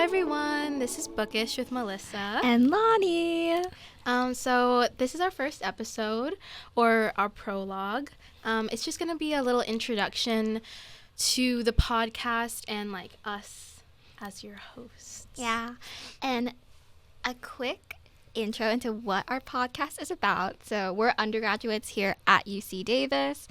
Hi everyone, this is Bookish with Melissa and Lani. So this is our first episode, or our prologue. It's just gonna be a little introduction to the podcast and like us as your hosts. Yeah, and a quick intro into what our podcast is about. So we're undergraduates here at UC Davis.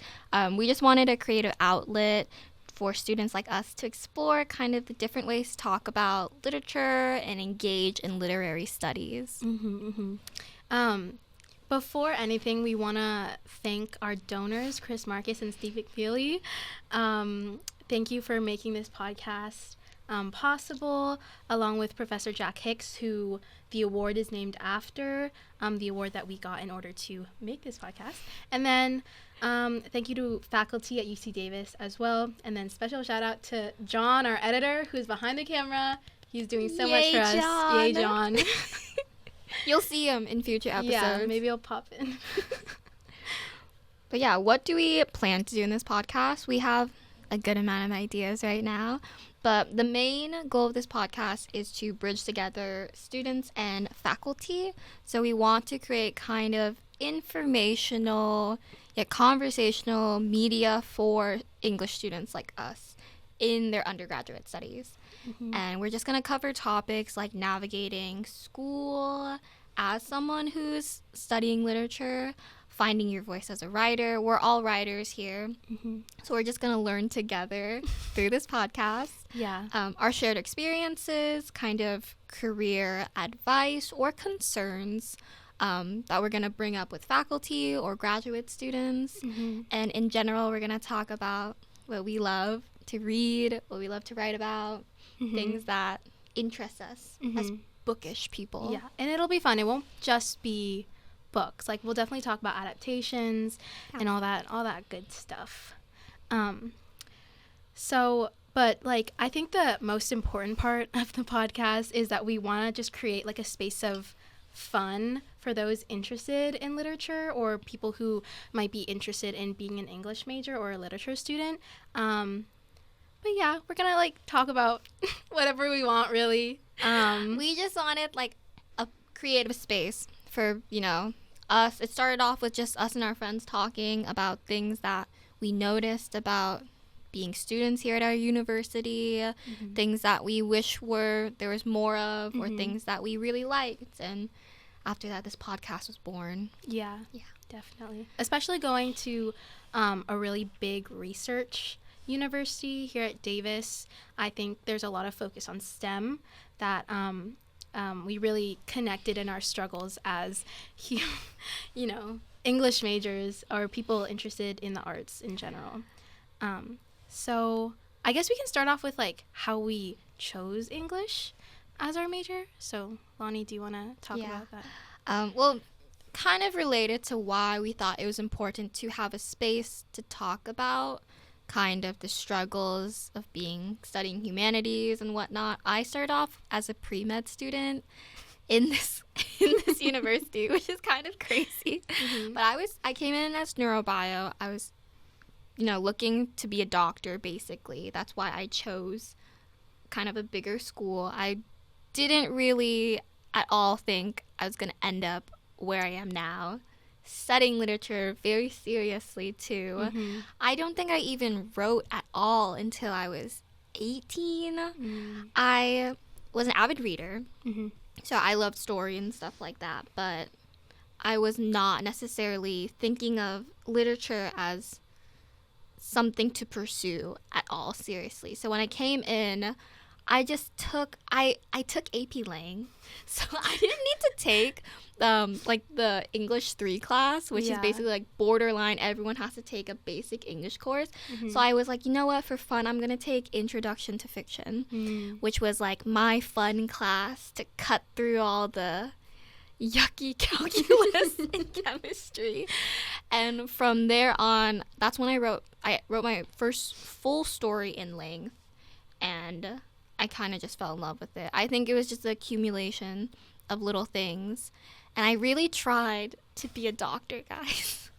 We just wanted a creative outlet for students like us to explore kind of the different ways to talk about literature and engage in literary studies. Before anything, we want to thank our donors, Markus and Stephen McFeely. Thank you for making this podcast possible, along with Professor Jack Hicks, who the award is named after, the award that we got in order to make this podcast. And then thank you to faculty at UC Davis as well. And then special shout out to John, our editor, who's behind the camera. He's doing so much for us. Yay, John. You'll see him in future episodes. Yeah, maybe he'll pop in. But yeah, what do we plan to do in this podcast? We have a good amount of ideas right now. But the main goal of this podcast is to bridge together students and faculty. So we want to create kind of informational yet conversational media for English students like us in their undergraduate studies. And we're just going to cover topics like navigating school as someone who's studying literature, finding your voice as a writer. We're all writers here. So we're just going to learn together through this podcast. Yeah. Our shared experiences, kind of career advice or concerns that we're going to bring up with faculty or graduate students. And in general, we're going to talk about what we love to read, what we love to write about, things that interest us as bookish people. Yeah, and it'll be fun. It won't just be books. Like, we'll definitely talk about adaptations and all that good stuff. But like, I think the most important part of the podcast is that we want to just create like a space of fun for those interested in literature or people who might be interested in being an English major or a literature student. But yeah, we're gonna like talk about whatever we want, really. We just wanted like a creative space for, us. It started off with just us and our friends talking about things that we noticed about being students here at our university, things that we wish there was more of, or things that we really liked. And after that, this podcast was born. Yeah, definitely. Especially going to a really big research university here at Davis. I think there's a lot of focus on STEM that we really connected in our struggles as, English majors or people interested in the arts in general. So I guess we can start off with like how we chose English as our major. So Lani, do you want to talk about that? Well, kind of related to why we thought it was important to have a space to talk about kind of the struggles of studying humanities and whatnot. I started off as a pre-med student in this university, which is kind of crazy. But I came in as neurobio. I was, looking to be a doctor, basically. That's why I chose kind of a bigger school. I didn't really at all think I was going to end up where I am now, studying literature very seriously too. I don't think I even wrote at all until I was 18. I was an avid reader, so I loved story and stuff like that, but I was not necessarily thinking of literature as something to pursue at all seriously. So when I came in, I took AP Lang, so I didn't need to take like the English 3 class, which is basically like borderline everyone has to take a basic English course. So I was like, you know what, for fun I'm gonna take Introduction to Fiction, which was like my fun class to cut through all the yucky calculus and chemistry. And from there on, that's when I wrote my first full story in length, and I kind of just fell in love with it. I think it was just the accumulation of little things. And I really tried to be a doctor, guys.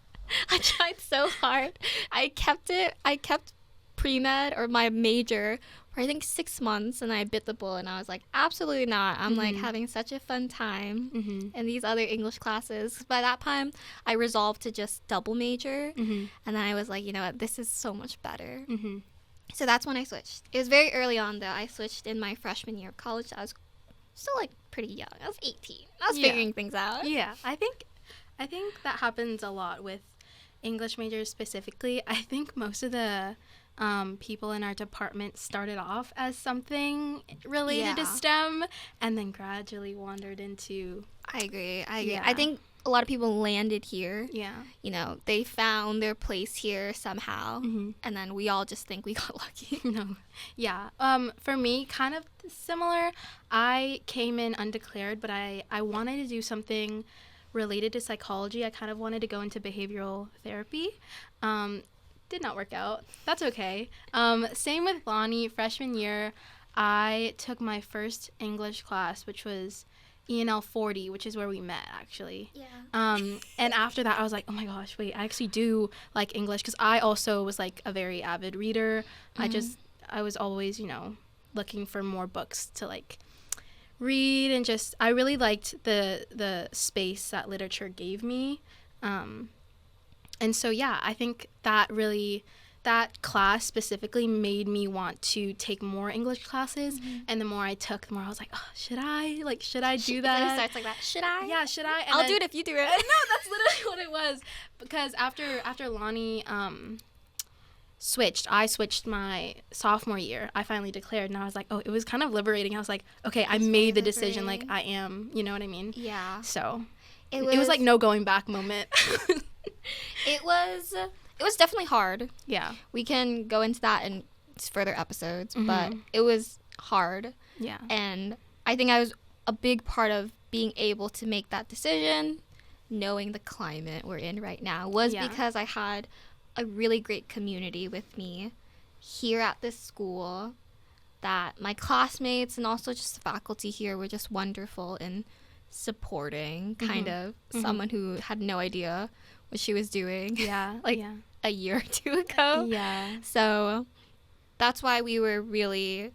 I tried so hard. I kept pre-med or my major for I think 6 months, and I bit the bullet, and I was like, absolutely not. I'm like having such a fun time in these other English classes. By that time, I resolved to just double major, and then I was like, you know what, this is so much better. So that's when I switched. It was very early on, though. I switched in my freshman year of college. I was still like pretty young. I was 18. I was figuring things out. Yeah, I think that happens a lot with English majors specifically. I think most of the people in our department started off as something related to STEM and then gradually wandered into... I agree. Yeah. I think a lot of people landed here. Yeah. You know, they found their place here somehow, and then we all just think we got lucky. No. Yeah. For me, kind of similar. I came in undeclared, but I wanted to do something related to psychology. I kind of wanted to go into behavioral therapy. Did not work out. That's okay. Same with Lani. Freshman year, I took my first English class, which was ENL 40, which is where we met, actually. Yeah. And after that, I was like, oh my gosh, wait, I actually do like English, because I also was like a very avid reader. I was always, you know, looking for more books to like read, and just I really liked the space that literature gave me. And so, yeah, I think that class specifically made me want to take more English classes. And the more I took, the more I was like, oh, should I do that? It starts like that. Should I? Yeah, should I? And I'll do it if you do it. No, that's literally what it was. Because after Lani I switched my sophomore year. I finally declared, and I was like, oh, it was kind of liberating. I was like, okay, I made the decision. Like, I am, you know what I mean? Yeah. So it was like no going back moment. It was definitely hard. Yeah. We can go into that in further episodes, but it was hard. Yeah. And I think I was a big part of being able to make that decision, knowing the climate we're in right now, was because I had a really great community with me here at this school, that my classmates and also just the faculty here were just wonderful in supporting kind of someone who had no idea what she was doing a year or two ago. Yeah. So that's why we're very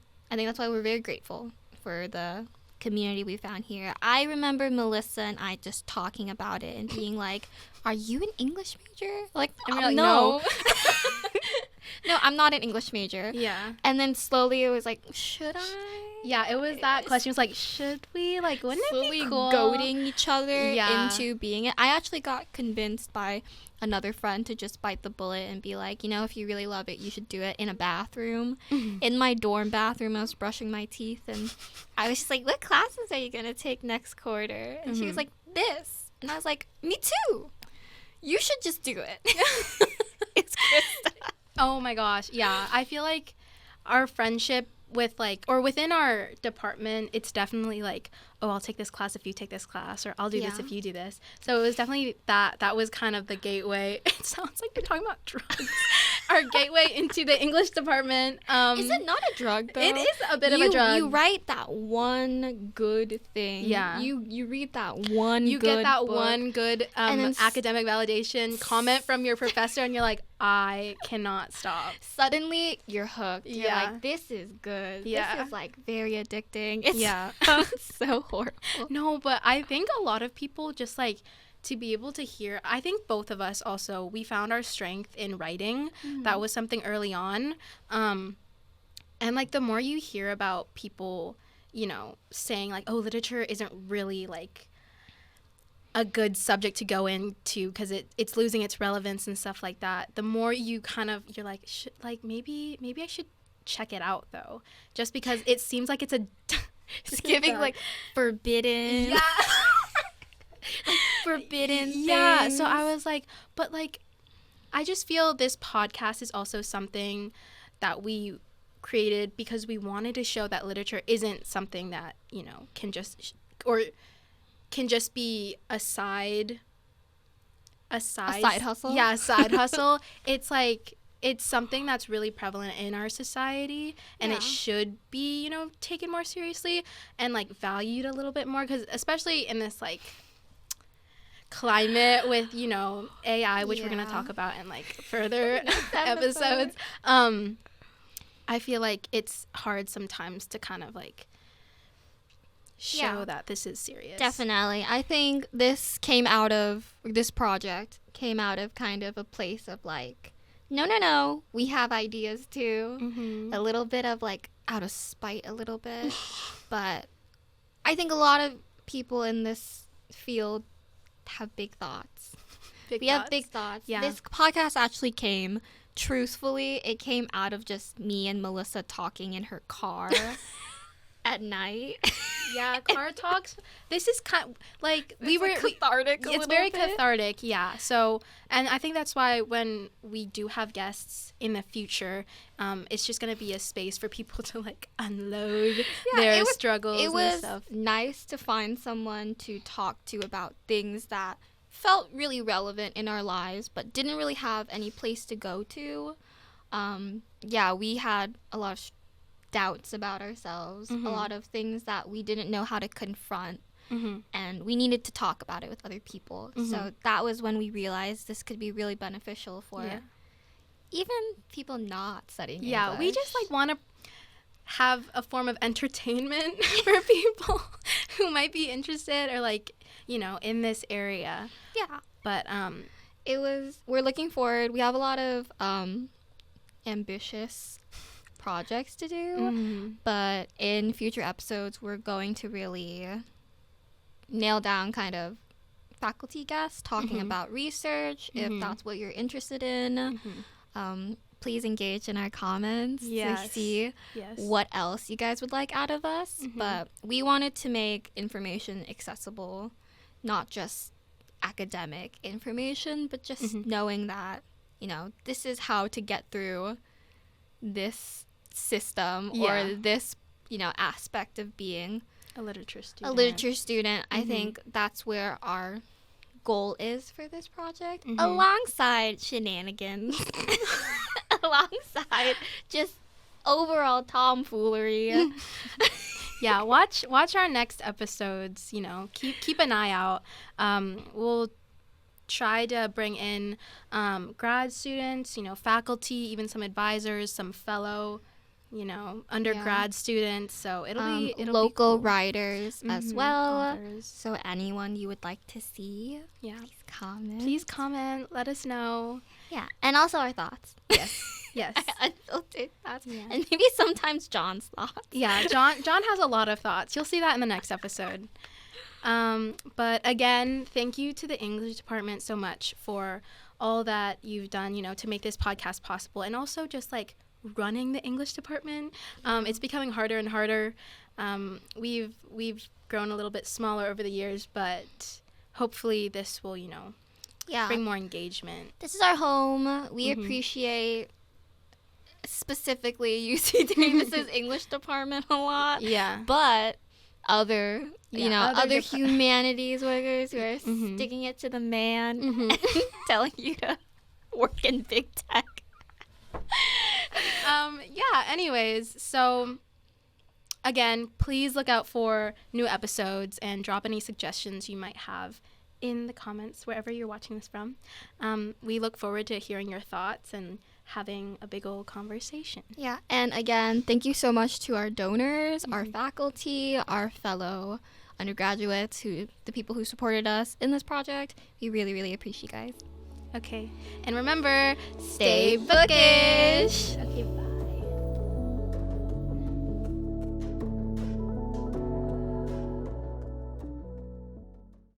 grateful for the community we found here. I remember Melissa and I just talking about it and being like, are you an English major? Like, no. No, I'm not an English major. Yeah. And then slowly it was like, should I? Yeah, it was that question. It was like, should we? Like, wouldn't it be cool? Goading each other into being it. I actually got convinced by another friend to just bite the bullet and be like, you know, if you really love it, you should do it in a bathroom. In my dorm bathroom, I was brushing my teeth, and I was just like, what classes are you going to take next quarter? And she was like, this. And I was like, me too. You should just do it. It's Krista. Oh my gosh. Yeah. I feel like our friendship within our department, it's definitely like, oh, I'll take this class if you take this class, or I'll do this if you do this. So it was definitely that was kind of the gateway. It sounds like you're talking about drugs. Our gateway into the English department. Is it not a drug, though? It is a bit of a drug. You write that one good thing. Yeah. You read that one you good get that book, one good academic validation comment from your professor, and you're like, I cannot stop. Suddenly, you're hooked. You're like, this is good. Yeah. This is, like, very addicting. It's so horrible. No, but I think a lot of people just, like, to be able to hear, I think both of us also, we found our strength in writing. That was something early on. And, like, the more you hear about people, you know, saying, like, oh, literature isn't really, like, a good subject to go into because it's losing its relevance and stuff like that, the more you you're like, maybe I should check it out, though, just because it seems like it's giving, like, forbidden. Yeah. Like, forbidden yeah things. So I was like, but, like, I just feel this podcast is also something that we created because we wanted to show that literature isn't something that, you know, can just be a side hustle. Yeah, a side hustle. It's like, it's something that's really prevalent in our society, and it should be, you know, taken more seriously and, like, valued a little bit more, because especially in this, like, climate with, you know, AI, which we're going to talk about in, like, further episodes. I feel like it's hard sometimes to kind of like show that this is serious. Definitely. I think this project came out of kind of a place of like, no, we have ideas too. Mm-hmm. A little bit of like out of spite a little bit. But I think a lot of people in this field have big thoughts. We have big thoughts. Yeah. This podcast actually came, truthfully, it came out of just me and Melissa talking in her car at night. Yeah, car talks. This is kind of, like cathartic. It's very cathartic. Yeah. So, and I think that's why when we do have guests in the future, it's just gonna be a space for people to like unload their struggles. It was and stuff. nice to find someone to talk to about things that felt really relevant in our lives, but didn't really have any place to go to. We had a lot of doubts about ourselves, Mm-hmm. a lot of things that we didn't know how to confront, Mm-hmm. and we needed to talk about it with other people. Mm-hmm. So that was when we realized this could be really beneficial for even people not studying English. We just like want to have a form of entertainment for people who might be interested or like, you know, in this area. Yeah. But we're looking forward. We have a lot of ambitious projects to do, mm-hmm. but in future episodes we're going to really nail down kind of faculty guests talking mm-hmm. about research. Mm-hmm. If that's what you're interested in, Mm-hmm. Please engage in our comments to see what else you guys would like out of us. Mm-hmm. But we wanted to make information accessible, not just academic information, but just mm-hmm. knowing that, you know, this is how to get through this system or this, you know, aspect of being a literature student. Mm-hmm. I think that's where our goal is for this project, alongside shenanigans, alongside just overall tomfoolery. Yeah, watch our next episodes. You know, keep an eye out. We'll try to bring in grad students, you know, faculty, even some advisors, some fellow, you know, undergrad students. So it'll be local be cool. writers as well. Authors. So anyone you would like to see, please comment. Let us know. Yeah, and also our thoughts. Yes. Unfiltered thoughts, and maybe sometimes John's thoughts. Yeah, John has a lot of thoughts. You'll see that in the next episode. But again, thank you to the English department so much for all that you've done, you know, to make this podcast possible, and also just like running the English department. It's becoming harder and harder. We've grown a little bit smaller over the years, but hopefully this will, you know, bring more engagement. This is our home. We appreciate specifically UC Davis's English department a lot. Yeah. But other humanities workers who are Mm-hmm. sticking it to the man, telling you to work in big tech. Anyways, so again, please look out for new episodes and drop any suggestions you might have in the comments wherever you're watching this from. We look forward to hearing your thoughts and having a big old conversation. Yeah, and again, thank you so much to our donors, our faculty, our fellow undergraduates, the people who supported us in this project. We really, really appreciate you guys. Okay, and remember, Stay bookish!